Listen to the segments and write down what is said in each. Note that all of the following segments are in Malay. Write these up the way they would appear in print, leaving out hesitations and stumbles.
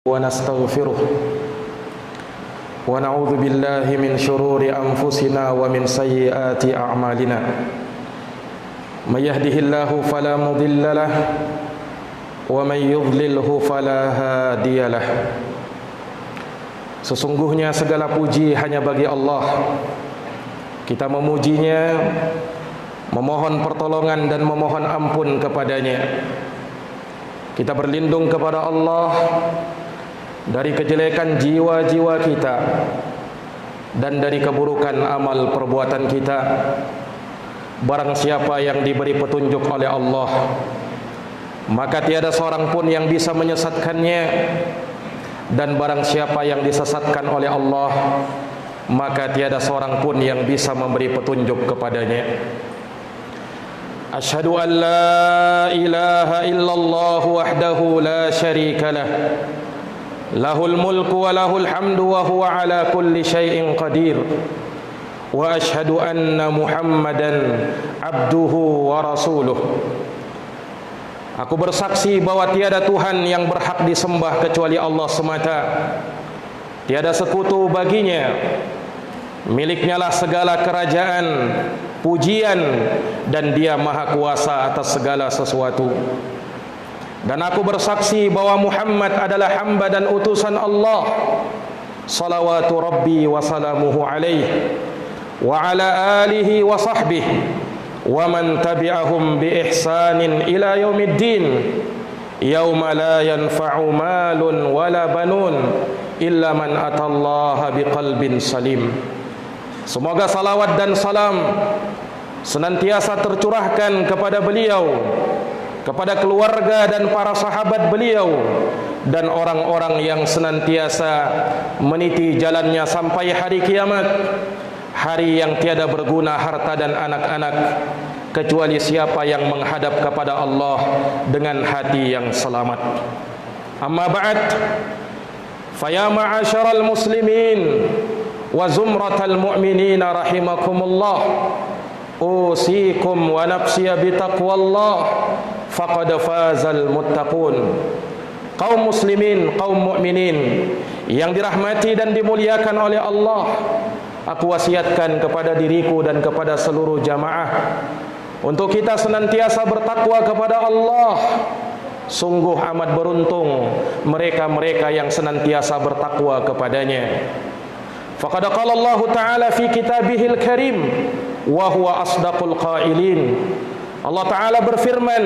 ونستغفره ونعوذ بالله من شرور أنفسنا ومن سيئات أعمالنا من يهده الله فلا مضل له ومن يضلله فلا هادي له. Sesungguhnya segala puji hanya bagi Allah. Kita memujinya, memohon pertolongan dan memohon ampun kepadanya. Kita berlindung kepada Allah dari kejelekan jiwa-jiwa kita dan dari keburukan amal perbuatan kita. Barang siapa yang diberi petunjuk oleh Allah, maka tiada seorang pun yang bisa menyesatkannya, dan barang siapa yang disesatkan oleh Allah, maka tiada seorang pun yang bisa memberi petunjuk kepadanya. Asyhadu an la ilaha illallah wahdahu la syarika lah, lahul mulku wa lahul hamdu wa huwa ala kulli syai'in qadir. Wa asyhadu anna Muhammadan abduhu wa rasuluh. Aku bersaksi bahwa tiada Tuhan yang berhak disembah kecuali Allah semata. Tiada sekutu baginya. Miliknya lah segala kerajaan, pujian, dan Dia maha kuasa atas segala sesuatu. Dan aku bersaksi bahwa Muhammad adalah hamba dan utusan Allah. Salawatu Rabbi wa salamuhu alaihi wa ala alihi wa sahbihi wa man tabi'ahum bi ihsanin ila yaumiddin, yauma la yanfa'u malun wala banun illa man atallaha biqalbin salim. Semoga salawat dan salam senantiasa tercurahkan kepada beliau, kepada keluarga dan para sahabat beliau, dan orang-orang yang senantiasa meniti jalannya sampai hari kiamat, hari yang tiada berguna harta dan anak-anak kecuali siapa yang menghadap kepada Allah dengan hati yang selamat. Amma ba'd, faya ma'asyaral muslimin wa zumratal mu'minina rahimakumullah, usikum wa nafsiya bitaqwallah, faqad fazal muttaqun. Kaum muslimin, kaum mukminin yang dirahmati dan dimuliakan oleh Allah, aku wasiatkan kepada diriku dan kepada seluruh jamaah untuk kita senantiasa bertakwa kepada Allah. Sungguh amat beruntung mereka-mereka yang senantiasa bertakwa kepadanya. Faqad qala Allah Ta'ala fi kitabihil karim wa huwa asdaqul qailin. Allah Ta'ala berfirman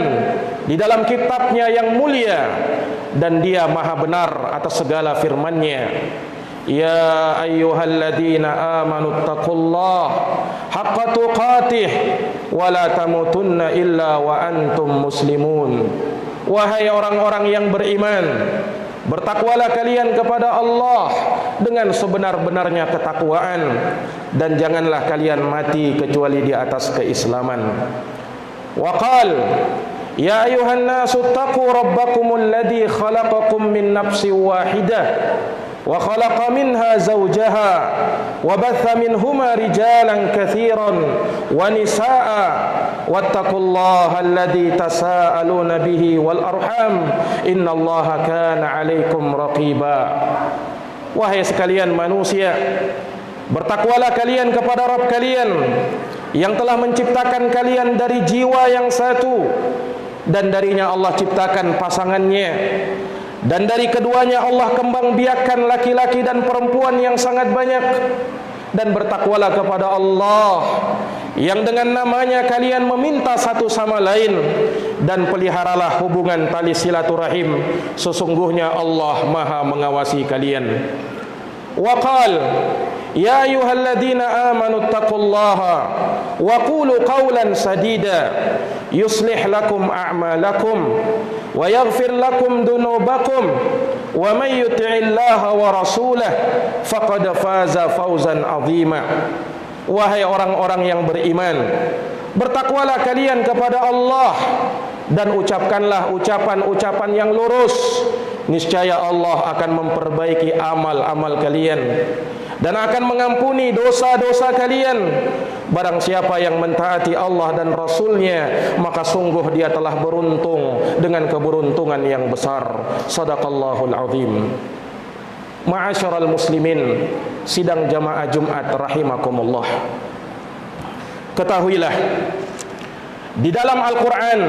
di dalam kitabnya yang mulia, dan Dia maha benar atas segala firman-Nya. Ya ayyuhalladzina amanu taqullaha haqqa tuqatih wa la tamutunna illa wa antum muslimun. Wahai orang-orang yang beriman, bertakwalah kalian kepada Allah dengan sebenar-benarnya ketakwaan, dan janganlah kalian mati kecuali di atas keislaman. Wa qal ya ayuhan nasu taqu rabbakumul ladzi khalaqakum min nafsin wahidah wa khalaqa minha zawjaha wa batha minhuma rijalan katsiran wa nisaa wattaqullaha alladzi tasaaluna bihi wal arham innallaha kana 'alaikum raqiba. Wahai sekalian manusia, bertakwalah kalian kepada Rabb kalian yang telah menciptakan kalian dari jiwa yang satu, dan darinya Allah ciptakan pasangannya, dan dari keduanya Allah kembang biakkan laki-laki dan perempuan yang sangat banyak. Dan bertakwalah kepada Allah yang dengan namanya kalian meminta satu sama lain, dan peliharalah hubungan tali silaturahim, sesungguhnya Allah maha mengawasi kalian. Wa qal ya ayyuhalladzina amanu taqullaha wa qulu qawlan sadida yuslih lakum a'malakum wa yaghfir lakum dunubakum wa may yuti'illaha wa rasulahu faqad faza fawzan 'azima. Wahai orang-orang yang beriman, bertakwalah kalian kepada Allah dan ucapkanlah ucapan-ucapan yang lurus. Niscaya Allah akan memperbaiki amal-amal kalian, dan akan mengampuni dosa-dosa kalian. Barang siapa yang mentaati Allah dan Rasulnya, maka sungguh dia telah beruntung dengan keberuntungan yang besar. Sadaqallahul azim. Ma'asyiral muslimin, sidang jamaah Jumat rahimakumullah. Ketahuilah, di dalam Al-Quran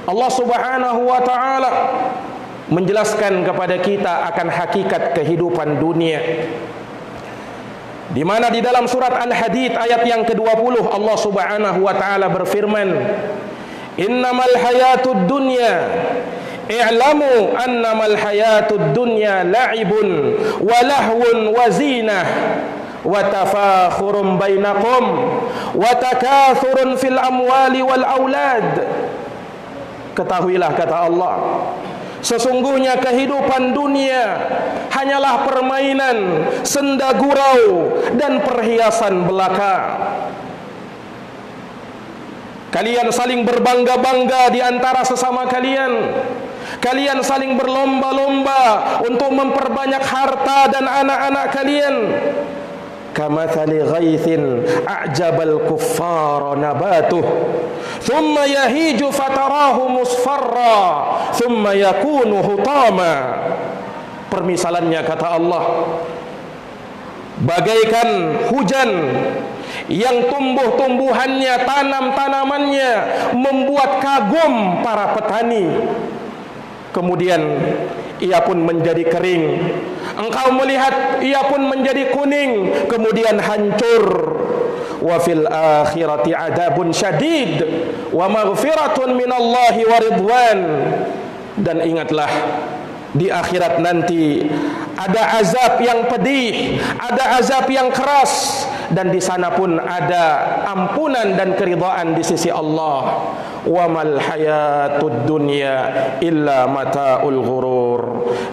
Allah subhanahu wa ta'ala menjelaskan kepada kita akan hakikat kehidupan dunia, di mana di dalam surat Al-Hadid ayat yang ke-20 Allah subhanahu wa ta'ala berfirman, innamal hayatud dunya i'lamu annamal hayatud dunya la'ibun wa lahwun wa zinah wa tafakhurun bainakum wa takathurun fil amwali wal aulad. Ketahuilah, kata Allah, sesungguhnya kehidupan dunia hanyalah permainan, senda gurau dan perhiasan belaka. Kalian saling berbangga-bangga di antara sesama kalian. Kalian saling berlomba-lomba untuk memperbanyak harta dan anak-anak kalian. Kamathali ghaithin a'jabal kuffara nabatuh thumma yahiju fatarahu musfarra thumma yakunu hutama. Permisalannya, kata Allah, bagaikan hujan yang tumbuh-tumbuhannya, tanam-tanamannya membuat kagum para petani, kemudian ia pun menjadi kering. Engkau melihat ia pun menjadi kuning, kemudian hancur. Wa fil akhirati adabun syadid wa maghfiratun minallahi wa ridwan. Dan ingatlah, di akhirat nanti ada azab yang pedih, ada azab yang keras, dan di sana pun ada ampunan dan keridhaan di sisi Allah. Wa mal hayatud dunya illa mataul ghurur.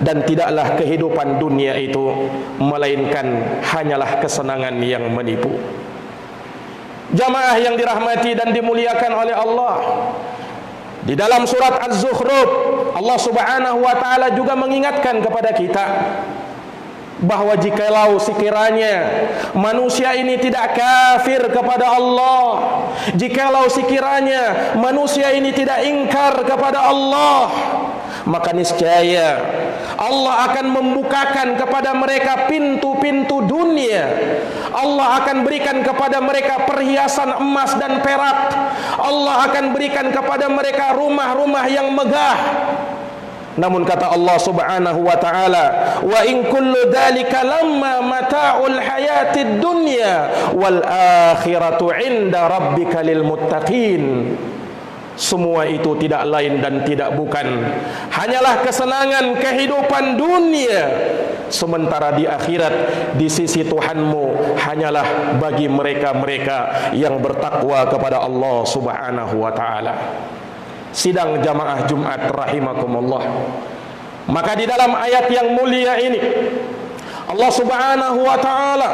Dan tidaklah kehidupan dunia itu melainkan hanyalah kesenangan yang menipu. Jamaah yang dirahmati dan dimuliakan oleh Allah, di dalam surat Az-Zukhruf Allah subhanahu wa ta'ala juga mengingatkan kepada kita bahwa jikalau sekiranya manusia ini tidak kafir kepada Allah, jikalau sekiranya manusia ini tidak ingkar kepada Allah, maka niscaya Allah akan membukakan kepada mereka pintu-pintu dunia. Allah akan berikan kepada mereka perhiasan emas dan perak. Allah akan berikan kepada mereka rumah-rumah yang megah. Namun kata Allah subhanahu wa ta'ala, wa in kullu dhalika lamma mata'ul hayatid dunya wal akhiratu inda rabbika lil muttaqin. Semua itu tidak lain dan tidak bukan hanyalah kesenangan kehidupan dunia, sementara di akhirat di sisi Tuhanmu hanyalah bagi mereka-mereka yang bertakwa kepada Allah subhanahu wa ta'ala. Sidang jamaah Jumat rahimakumullah, maka di dalam ayat yang mulia ini Allah subhanahu wa ta'ala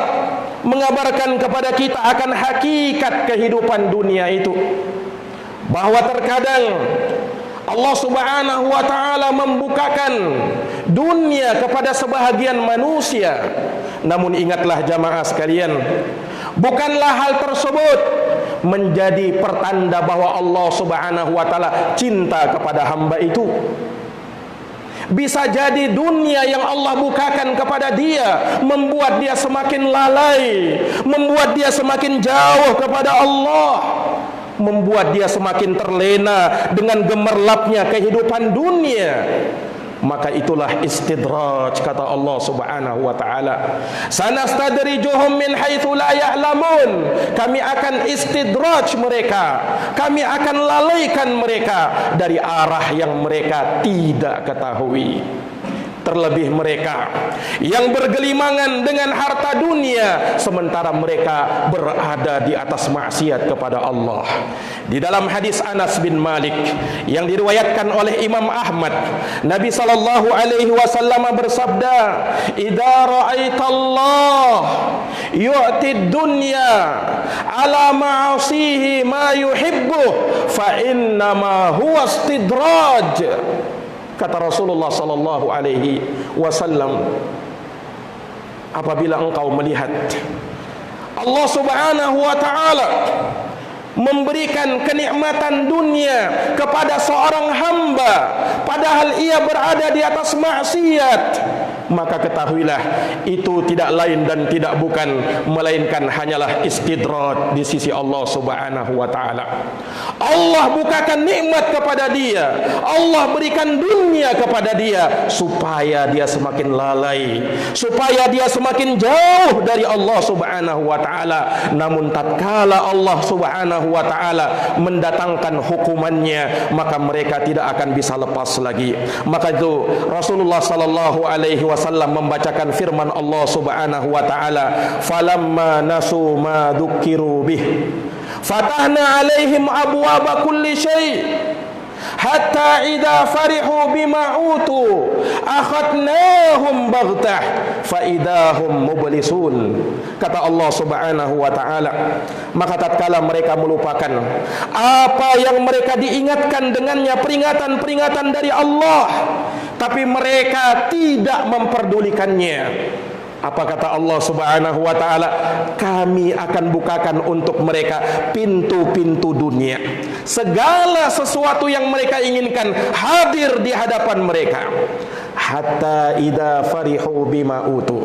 mengabarkan kepada kita akan hakikat kehidupan dunia itu, bahwa terkadang Allah subhanahu wa ta'ala membukakan dunia kepada sebahagian manusia. Namun ingatlah jamaah sekalian, bukanlah hal tersebut menjadi pertanda bahwa Allah subhanahu wa ta'ala cinta kepada hamba itu. Bisa jadi dunia yang Allah bukakan kepada dia membuat dia semakin lalai, membuat dia semakin jauh kepada Allah, membuat dia semakin terlena dengan gemerlapnya kehidupan dunia. Maka itulah istidraj, kata Allah subhanahu wa ta'ala, sanastadrijuhum min haitsu la ya'lamun. Kami akan istidraj mereka, kami akan lalaikan mereka dari arah yang mereka tidak ketahui. Terlebih mereka yang bergelimangan dengan harta dunia sementara mereka berada di atas maksiat kepada Allah. Di dalam hadis Anas bin Malik yang diriwayatkan oleh Imam Ahmad, Nabi sallallahu alaihi wasallam bersabda, "Idza ra'aitallah yu'ti dunya ala ma'asihi ma yuhibbu fa inna ma huwa istidraj." Kata Rasulullah sallallahu alaihi wasallam, apabila engkau melihat Allah Subhanahu wa ta'ala memberikan kenikmatan dunia kepada seorang hamba padahal ia berada di atas maksiat, maka ketahuilah itu tidak lain dan tidak bukan melainkan hanyalah istidraj di sisi Allah Subhanahu wa ta'ala. Allah bukakan nikmat kepada dia, Allah berikan dunia kepada dia supaya dia semakin lalai, supaya dia semakin jauh dari Allah Subhanahu wa ta'ala. Namun tatkala Allah Subhanahu wa ta'ala mendatangkan hukumannya, maka mereka tidak akan bisa lepas lagi. Maka itu Rasulullah sallallahu alaihi wasallam membacakan firman Allah Subhanahu wa ta'ala, falamma nasu ma dzukiru bih fatahna alaihim abwaaba kulli syai' hatta idza farihu bima utu akhadnahum baghtah fa idahum mublisun. Kata Allah Subhanahu wa ta'ala, maka tatkala mereka melupakan apa yang mereka diingatkan dengannya, peringatan-peringatan dari Allah, tapi mereka tidak memperdulikannya, apa kata Allah Subhanahu wa ta'ala? Kami akan bukakan untuk mereka pintu-pintu dunia. Segala sesuatu yang mereka inginkan hadir di hadapan mereka. Hatta idza farihu bima utu,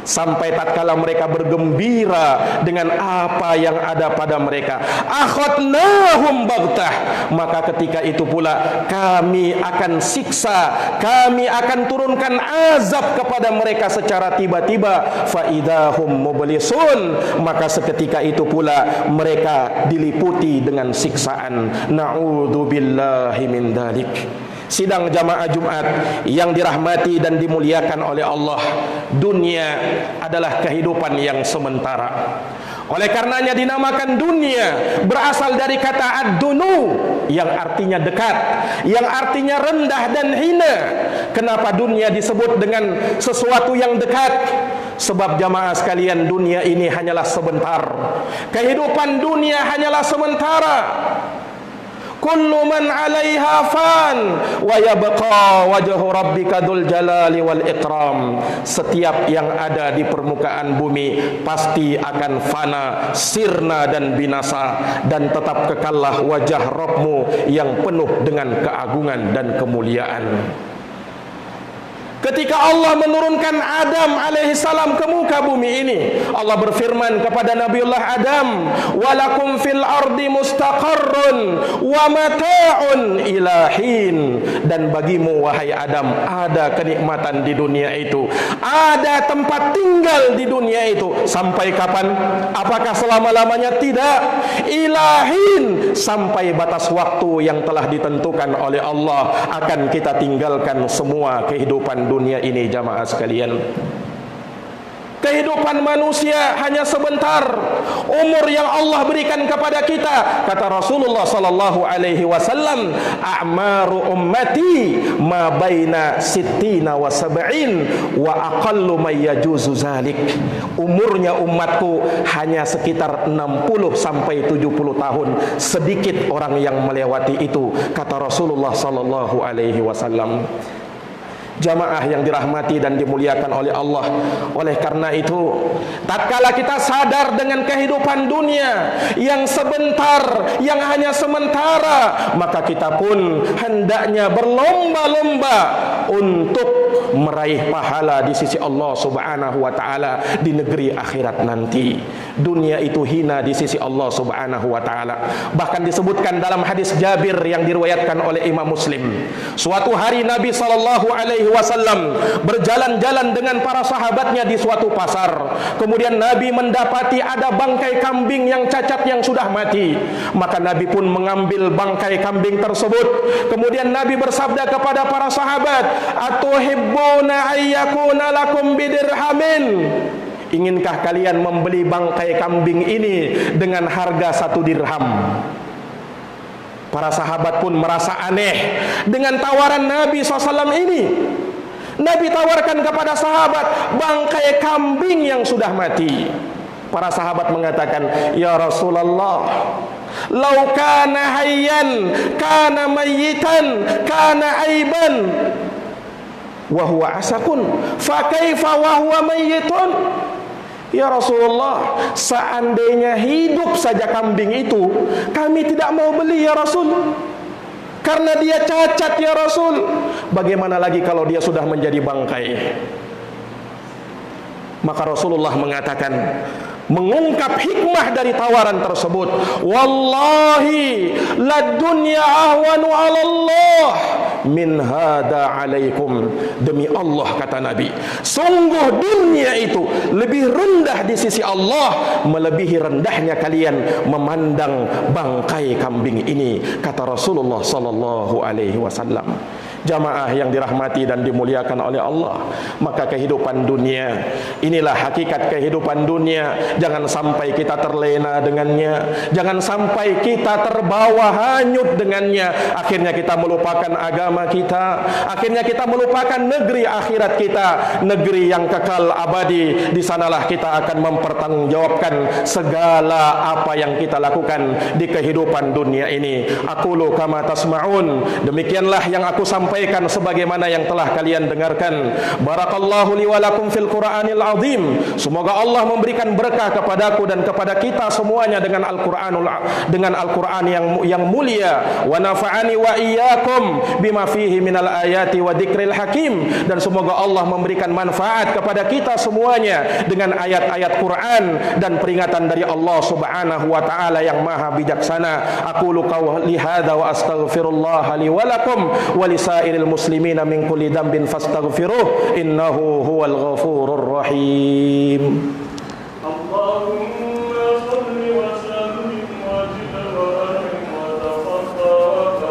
sampai tatkala mereka bergembira dengan apa yang ada pada mereka, akhadnahum baghtah, maka ketika itu pula kami akan siksa, kami akan turunkan azab kepada mereka secara tiba-tiba, fa idahum mublisun, maka seketika itu pula mereka diliputi dengan siksaan. Na'udzubillahi min dzalik. Sidang jamaah Jumat yang dirahmati dan dimuliakan oleh Allah, dunia adalah kehidupan yang sementara. Oleh karenanya dinamakan dunia, berasal dari kata ad-dunu yang artinya dekat, yang artinya rendah dan hina. Kenapa dunia disebut dengan sesuatu yang dekat? Sebab jamaah sekalian, dunia ini hanyalah sebentar. Kehidupan dunia hanyalah sementara. Kullu man 'alaiha fan wa yabqa wajhu rabbika dzul jalali wal ikram. Setiap yang ada di permukaan bumi pasti akan fana, sirna dan binasa, dan tetap kekallah wajah Rabbmu yang penuh dengan keagungan dan kemuliaan. Ketika Allah menurunkan Adam alaihissalam ke muka bumi ini, Allah berfirman kepada Nabiullah Adam, walakum fil ardi mustaqarrun wa mata'un ila hin. Dan bagimu wahai Adam ada kenikmatan di dunia itu, ada tempat tinggal di dunia itu. Sampai kapan? Apakah selama-lamanya? Tidak. Ilahin, sampai batas waktu yang telah ditentukan oleh Allah akan kita tinggalkan semua kehidupan dunia ini. Jamaah sekalian, kehidupan manusia hanya sebentar. Umur yang Allah berikan kepada kita, kata Rasulullah sallallahu alaihi wasallam, a'maru ummati ma baina sittina wa sab'in wa aqallu may yajuzu zalik. Umurnya umatku hanya sekitar 60 sampai 70 tahun. Sedikit orang yang melewati itu, kata Rasulullah sallallahu alaihi wasallam. Jamaah yang dirahmati dan dimuliakan oleh Allah, oleh karena itu tatkala kita sadar dengan kehidupan dunia yang sebentar, yang hanya sementara, maka kita pun hendaknya berlomba-lomba untuk meraih pahala di sisi Allah Subhanahu wa ta'ala di negeri akhirat nanti. Dunia itu hina di sisi Allah Subhanahu wa ta'ala. Bahkan disebutkan dalam hadis Jabir yang diriwayatkan oleh Imam Muslim, suatu hari Nabi sallallahu alaihi wasallam berjalan-jalan dengan para sahabatnya di suatu pasar. Kemudian Nabi mendapati ada bangkai kambing yang cacat yang sudah mati. Maka Nabi pun mengambil bangkai kambing tersebut. Kemudian Nabi bersabda kepada para sahabat, atuhibbuna ayyakuna lakum bidirhamin? Inginkah kalian membeli bangkai kambing ini dengan harga 1 dirham? Para sahabat pun merasa aneh dengan tawaran Nabi SAW ini. Nabi tawarkan kepada sahabat bangkai kambing yang sudah mati. Para sahabat mengatakan, ya Rasulullah, lau kana hayyan kana mayyitan kana aiban. wa huwa asakun fa kaifa wa huwa mayyitun. Ya Rasulullah, seandainya hidup saja kambing itu, kami tidak mau beli ya Rasul, karena dia cacat ya Rasul. Bagaimana lagi kalau dia sudah menjadi bangkai? Maka Rasulullah mengatakan, mengungkap hikmah dari tawaran tersebut, wallahi la dunya ahwanu 'ala Allah min hada 'alaikum. Demi Allah, kata Nabi, sungguh dunia itu lebih rendah di sisi Allah melebihi rendahnya kalian memandang bangkai kambing ini, kata Rasulullah sallallahu alaihi wasallam. Jamaah yang dirahmati dan dimuliakan oleh Allah, maka kehidupan dunia inilah hakikat kehidupan dunia. Jangan sampai kita terlena dengannya, jangan sampai kita terbawa hanyut dengannya. Akhirnya kita melupakan agama kita, akhirnya kita melupakan negeri akhirat kita, negeri yang kekal abadi. Di sanalah kita akan mempertanggungjawabkan segala apa yang kita lakukan di kehidupan dunia ini. Aqulu kama tasma'un, demikianlah yang aku sampaikan sebagaimana yang telah kalian dengarkan. Barakallahu li wa lakum fil Qur'anil azim. Semoga Allah memberikan berkah kepadaku dan kepada kita semuanya dengan Al-Qur'an yang mulia. Wa nafa'ani wa iyyakum bima fihi minal ayati wa dzikril hakim. Dan semoga Allah memberikan manfaat kepada kita semuanya dengan ayat-ayat Quran dan peringatan dari Allah Subhanahu wa taala yang maha bijaksana. Aqulu qawli hadza wa astaghfirullah li wa lakum wa lisairil muslimina min kulli dhanbin fastaghfiruh innahu huwal ghafurur rahim. Allahumma shalli wa sallim wa zid wa barik wa taqabbal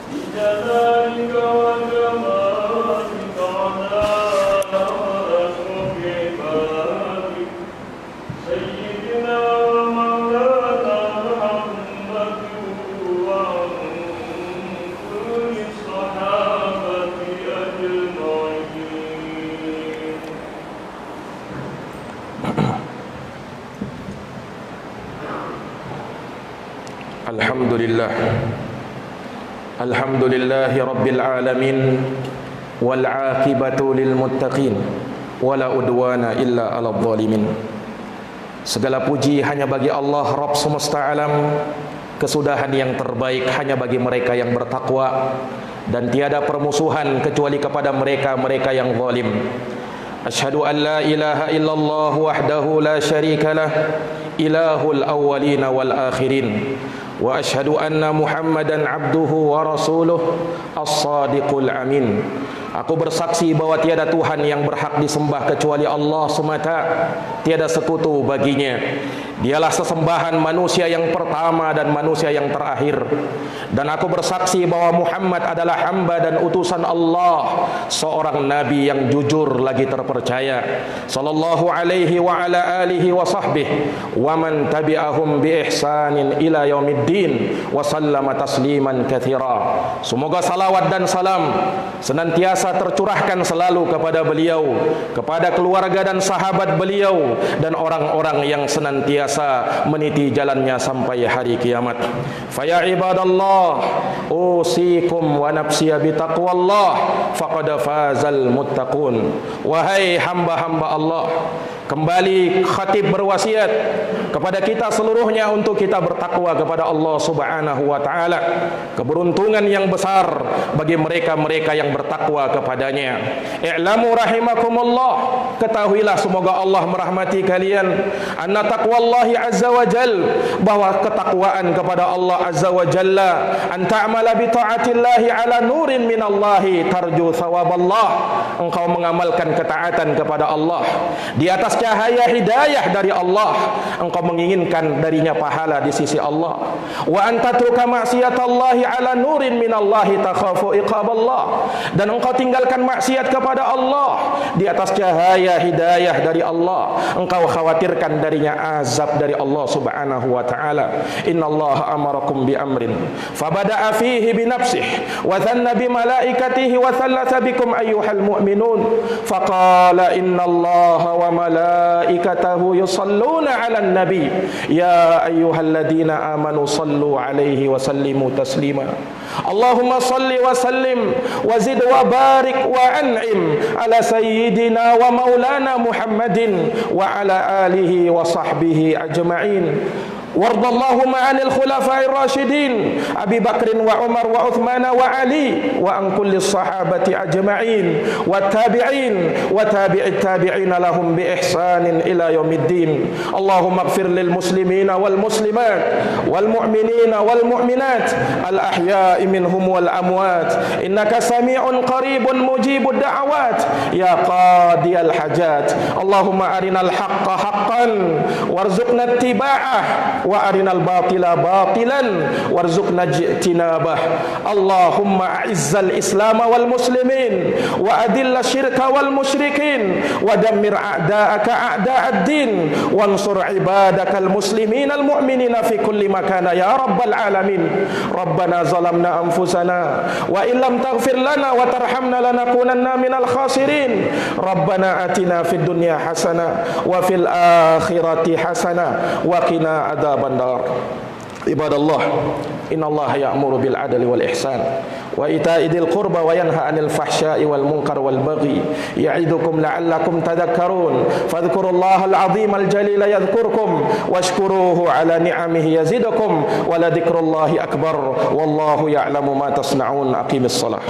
bi jalalika wa jamalika ala asrafi ibadik sayyidina wa maulana Muhammadin wa kulli sahabati ajma'in. Alhamdulillah, alhamdulillahi rabbil alamin, wal aqibatu lil muttaqin, wala udwana illa 'alal zalimin. Segala puji hanya bagi Allah Rabb semesta alam, kesudahan yang terbaik hanya bagi mereka yang bertakwa, dan tiada permusuhan kecuali kepada mereka-mereka yang zalim. Asyhadu an la ilaha illallah wahdahu la syarikalah, ilahul awwalin wal akhirin. Wa asyhadu anna Muhammadan abduhu wa rasuluh as-sadiqul amin. Aku bersaksi bahwa tiada Tuhan yang berhak disembah kecuali Allah semata, tiada sekutu baginya. Dialah sesembahan manusia yang pertama dan manusia yang terakhir. Dan aku bersaksi bahwa Muhammad adalah hamba dan utusan Allah, seorang nabi yang jujur lagi terpercaya. Sallallahu alaihi wa ala alihi wa sahbihi wa man tabi'ahum bi ihsanin ila yaumiddin wa sallama tasliman katsira. Semoga salawat dan salam senantiasa tercurahkan selalu kepada beliau, kepada keluarga dan sahabat beliau, dan orang-orang yang senantiasa meniti jalannya sampai hari kiamat. Faya ibadallah, usikum wa nafsiya bitaqwallah, faqad fazal muttaqun. Wahai hamba-hamba Allah, kembali khatib berwasiat kepada kita seluruhnya untuk kita bertakwa kepada Allah Subhanahu wa taala. Keberuntungan yang besar bagi mereka-mereka yang bertakwa kepadanya. I'lamu rahimakumullah, ketahuilah semoga Allah merahmati kalian, anna taqwallahi azza wa jal, bahwa ketakwaan kepada Allah azza wa jalla, an ta'mala bi ta'atillahi ala nurin minallahi tarju thawaballah, engkau mengamalkan ketaatan kepada Allah di atas cahaya hidayah dari Allah, engkau menginginkan darinya pahala di sisi Allah. Wa antatruka ma'siyatallahi ala nurin minallahi takhafu iqaballah, dan engkau tinggalkan maksiat kepada Allah di atas cahaya hidayah dari Allah, engkau khawatirkan darinya azab dari Allah Subhanahu wa taala. Innallaha amarakum bi amrin fabada'a fihi bi nafsihi wa dhanna bi malaikatihi wa thalatha bikum ayyuhal mu'minun faqala innallaha wa malaikatahu malaikatahu yusalluna 'alan nabi ya ayyuhalladzina amanu sallu 'alaihi wa sallimu taslima. Allahumma salli wa sallim wa zid wa barik wa an'im ala sayyidina wa maulana Muhammadin wa ala alihi wa sahbihi ajma'in. وارض اللهم عن الخلفاء الراشدين أبي بكر وعمر وعثمان وعلي وعن كل الصحابة أجمعين والتابعين وتابع التابعين لهم بإحسان إلى يوم الدين. اللهم اغفر للمسلمين والمسلمات والمؤمنين والمؤمنات الأحياء منهم والأموات إنك سميع قريب مجيب الدعوات يا قاضي الحاجات. اللهم أرنا الحق حقا وارزقنا اتباعه وأرنا الباطل باطلا وارزقنا اجتنابه. اللهم أعز الإسلام والمسلمين وأذل الشرك والمشركين ودمر أعداءك أعداء الدين وانصر عبادك المسلمين المؤمنين في كل مكان يا رب العالمين. ربنا ظلمنا أنفسنا وإن لم تغفر لنا وترحمنا لنكونن من الخاسرين. ربنا آتنا في الدنيا حسنة وفي الآخرة حسنة وقنا عذاب النار. عباد الله إن الله يأمر بالعدل والإحسان وإيتاء ذي القربى وينهى عن الفحشاء والمنكر والبغي يعظكم لعلكم تذكرون. فاذكروا الله العظيم الجليل يذكركم واشكروه على نعمه يزدكم ولذكر الله أكبر والله يعلم ما تصنعون. أقيم الصلاة.